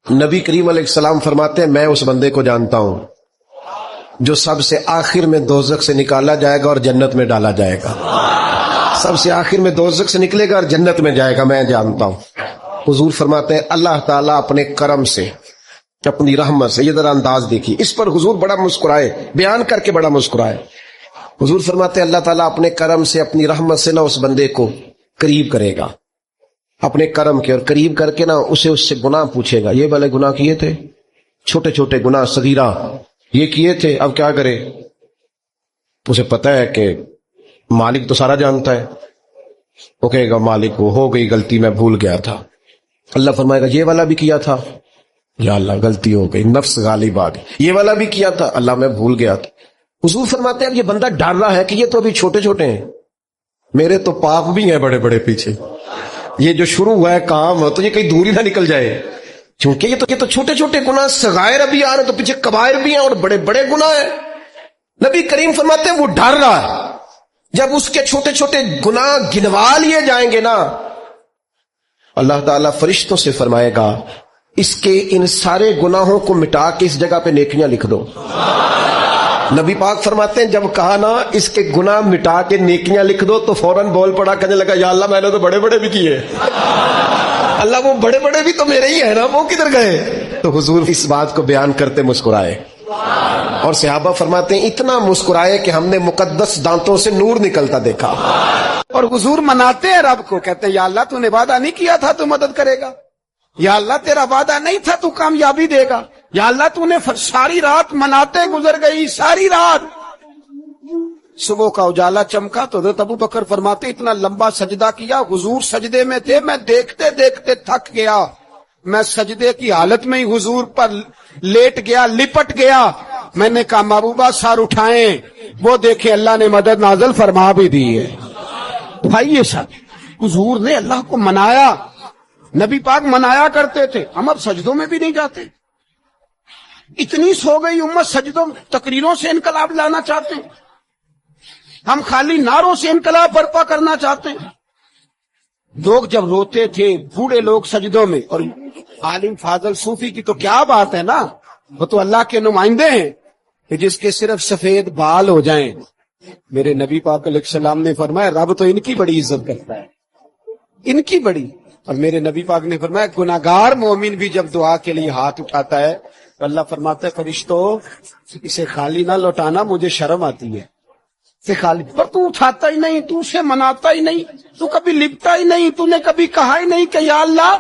نبی کریم علیہ السلام فرماتے ہیں میں اس بندے کو جانتا ہوں جو سب سے آخر میں دوزخ سے نکالا جائے گا اور جنت میں ڈالا جائے گا. سب سے آخر میں دوزخ سے نکلے گا اور جنت میں جائے گا، میں جانتا ہوں. حضور فرماتے ہیں اللہ تعالیٰ اپنے کرم سے، اپنی رحمت سے، یہ ذرا انداز دیکھیے، اس پر حضور بڑا مسکرائے، بیان کر کے بڑا مسکرائے. حضور فرماتے ہیں اللہ تعالیٰ اپنے کرم سے، اپنی رحمت سے نہ اس بندے کو قریب کرے گا، اپنے کرم کے، اور قریب کر کے نہ اسے اس سے گناہ پوچھے گا. یہ والے گناہ کیے تھے، چھوٹے چھوٹے گناہ صغیرہ یہ کیے تھے، اب کیا کرے؟ اسے پتہ ہے کہ مالک تو سارا جانتا ہے. وہ کہے گا مالک کو ہو گئی غلطی، میں بھول گیا تھا. اللہ فرمائے گا یہ والا بھی کیا تھا، یا اللہ غلطی ہو گئی، نفس غالب آ گئی. یہ والا بھی کیا تھا، اللہ میں بھول گیا تھا. حضور فرماتے ہیں اب یہ بندہ ڈر رہا ہے کہ یہ تو ابھی چھوٹے چھوٹے ہیں، میرے تو پاپ بھی ہیں بڑے بڑے پیچھے، یہ جو شروع ہوا ہے کام تو یہ کہیں دور ہی نہ نکل جائے، کیونکہ یہ تو چھوٹے چھوٹے گناہ صغائر ابھی آ رہے، تو پیچھے کبائر بھی ہیں اور بڑے بڑے گناہ ہیں. نبی کریم فرماتے ہیں وہ ڈر رہا ہے، جب اس کے چھوٹے چھوٹے گناہ گنوا لیے جائیں گے نا، اللہ تعالیٰ فرشتوں سے فرمائے گا اس کے ان سارے گناہوں کو مٹا کے اس جگہ پہ نیکیاں لکھ دو. نبی پاک فرماتے ہیں جب کہا نا اس کے گناہ مٹا کے نیکیاں لکھ دو تو فوراً بول پڑا، کہنے لگا یا اللہ میں نے تو بڑے بڑے بھی کیے، اللہ وہ بڑے بڑے بھی تو میرے ہی ہیں نا، وہ کدھر گئے؟ تو حضور اس بات کو بیان کرتے مسکرائے، اور صحابہ فرماتے ہیں اتنا مسکرائے کہ ہم نے مقدس دانتوں سے نور نکلتا دیکھا. اور حضور مناتے ہیں رب کو، کہتے ہیں یا اللہ تو نے وعدہ نہیں کیا تھا تو مدد کرے گا، یا اللہ تیرا وعدہ نہیں تھا تو کامیابی دے گا، یا اللہ تو نے ساری رات مناتے گزر گئی، ساری رات. صبح کا اجالا چمکا تو حضرت ابو بکر فرماتے اتنا لمبا سجدہ کیا، حضور سجدے میں تھے، میں دیکھتے دیکھتے تھک گیا، میں سجدے کی حالت میں ہی حضور پر لیٹ گیا، لپٹ گیا. میں نے کہا محبوبہ سر اٹھائیں، وہ دیکھے اللہ نے مدد نازل فرما بھی دی ہے. بھائی یہ سب حضور نے اللہ کو منایا، نبی پاک منایا کرتے تھے. ہم اب سجدوں میں بھی نہیں جاتے، اتنی سو گئی امت، سجدوں تقریروں سے انقلاب لانا چاہتے ہیں، ہم خالی نعروں سے انقلاب برپا کرنا چاہتے ہیں. لوگ جب روتے تھے بوڑھے لوگ سجدوں میں، اور عالم فاضل صوفی کی تو کیا بات ہے نا، وہ تو اللہ کے نمائندے ہیں کہ جس کے صرف سفید بال ہو جائیں. میرے نبی پاک علیہ السلام نے فرمایا رب تو ان کی بڑی عزت کرتا ہے، ان کی بڑی. اور میرے نبی پاک نے فرمایا گناہگار مومن بھی جب دعا کے لیے ہاتھ اٹھاتا ہے تو اللہ فرماتا ہے فرشتوں اسے خالی نہ لوٹانا، مجھے شرم آتی ہے. اسے خالی پر تو اٹھاتا ہی نہیں، تو اسے مناتا ہی نہیں، تو کبھی لپٹا ہی نہیں، تو نے کبھی کہا ہی نہیں کہ یا اللہ